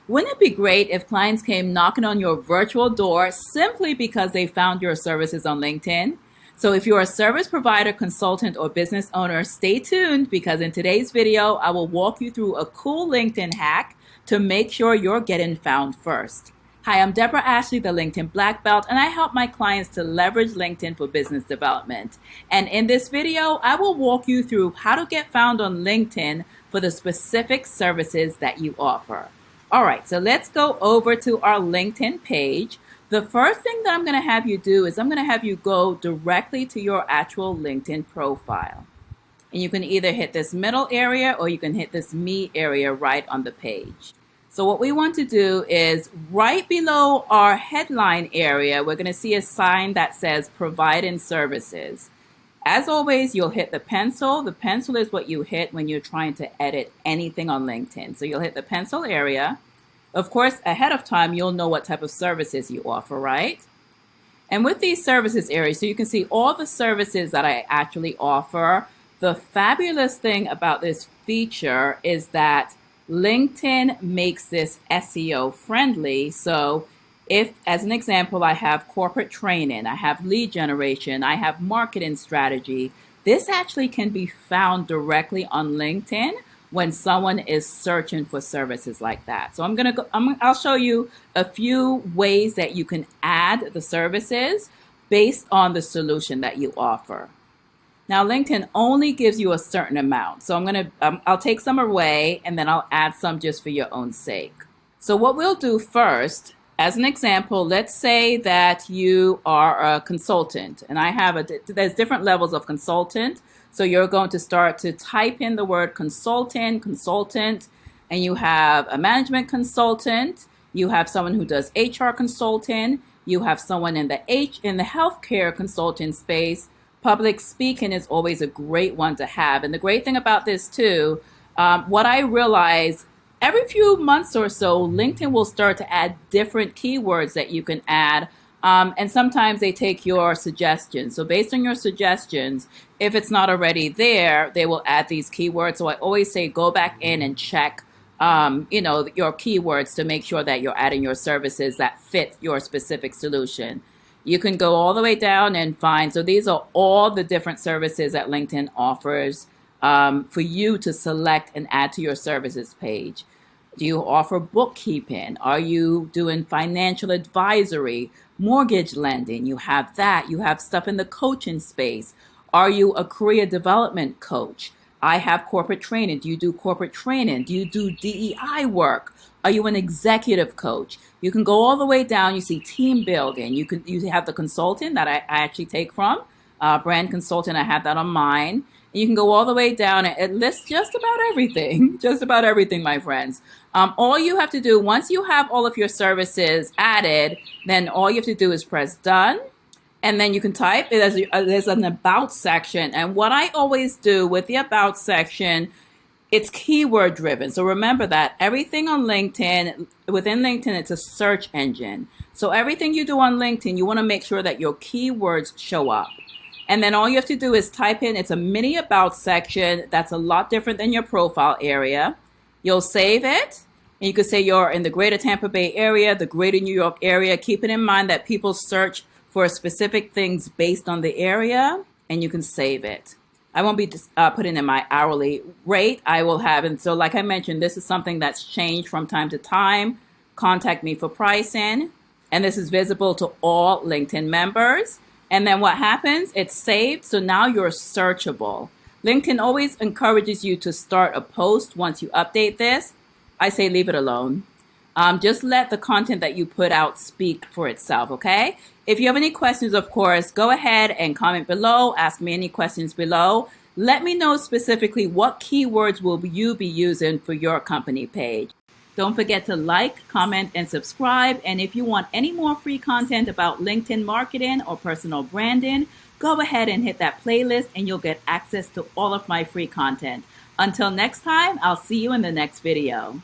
Wouldn't it be great if clients came knocking on your virtual door simply because they found your services on LinkedIn? So if you're a service provider, consultant, or business owner, stay tuned because in today's video, I will walk you through a cool LinkedIn hack to make sure you're getting found first. Hi, I'm Deborah Ashley, the LinkedIn Black Belt, and I help my clients to leverage LinkedIn for business development. And in this video, I will walk you through how to get found on LinkedIn for the specific services that you offer. All right, so let's go over to our LinkedIn page. The first thing that I'm going to have you do is I'm going to have you go directly to your actual LinkedIn profile. And you can either hit this middle area or you can hit this me area right on the page. So what we want to do is right below our headline area, we're going to see a sign that says Providing Services. As always, you'll hit the pencil. The pencil is what you hit when you're trying to edit anything on LinkedIn. So you'll hit the pencil area. Of course, ahead of time, you'll know what type of services you offer, right? And with these services areas, so you can see all the services that I actually offer. The fabulous thing about this feature is that LinkedIn makes this SEO friendly. So if, as an example, I have corporate training, I have lead generation, I have marketing strategy, this actually can be found directly on LinkedIn when someone is searching for services like that. So I'll show you a few ways that you can add the services based on the solution that you offer. Now, LinkedIn only gives you a certain amount. So I'll take some away and then I'll add some just for your own sake. So what we'll do first, as an example, let's say that you are a consultant and there's different levels of consultant. So you're going to start to type in the word consultant, and you have a management consultant, you have someone who does HR consulting, you have someone in the healthcare consulting space. Public speaking is always a great one to have. And the great thing about this too, what I realize every few months or so, LinkedIn will start to add different keywords that you can add. And sometimes they take your suggestions. So based on your suggestions, if it's not already there, they will add these keywords. So I always say, go back in and check, your keywords to make sure that you're adding your services that fit your specific solution. You can go all the way down and find, so these are all the different services that LinkedIn offers for you to select and add to your services page. Do you offer bookkeeping? Are you doing financial advisory, mortgage lending? You have that. You have stuff in the coaching space. Are you a career development coach? I have corporate training. Do you do corporate training? Do you do DEI work? Are you an executive coach? You can go all the way down. You see team building. You have the consultant that I actually take from, brand consultant. I have that on mine. And you can go all the way down and it lists just about everything, my friends. All you have to do, once you have all of your services added, then all you have to do is press done. And then you can type, there's an about section. And what I always do with the about section, it's keyword driven. So remember that everything on LinkedIn, within LinkedIn, it's a search engine. So everything you do on LinkedIn, you want to make sure that your keywords show up. And then all you have to do is type in, it's a mini about section. That's a lot different than your profile area. You'll save it. And you could say you're in the greater Tampa Bay area, the greater New York area. Keeping in mind that people search for specific things based on the area, and you can save it. I won't be putting in my hourly rate. I will have, and so like I mentioned, this is something that's changed from time to time. Contact me for pricing, and this is visible to all LinkedIn members. And then what happens? It's saved, so now you're searchable. LinkedIn always encourages you to start a post once you update this. I say leave it alone. Just let the content that you put out speak for itself, okay? If you have any questions, of course, go ahead and comment below. Ask me any questions below. Let me know specifically what keywords will you be using for your company page. Don't forget to like, comment, and subscribe. And if you want any more free content about LinkedIn marketing or personal branding, go ahead and hit that playlist and you'll get access to all of my free content. Until next time, I'll see you in the next video.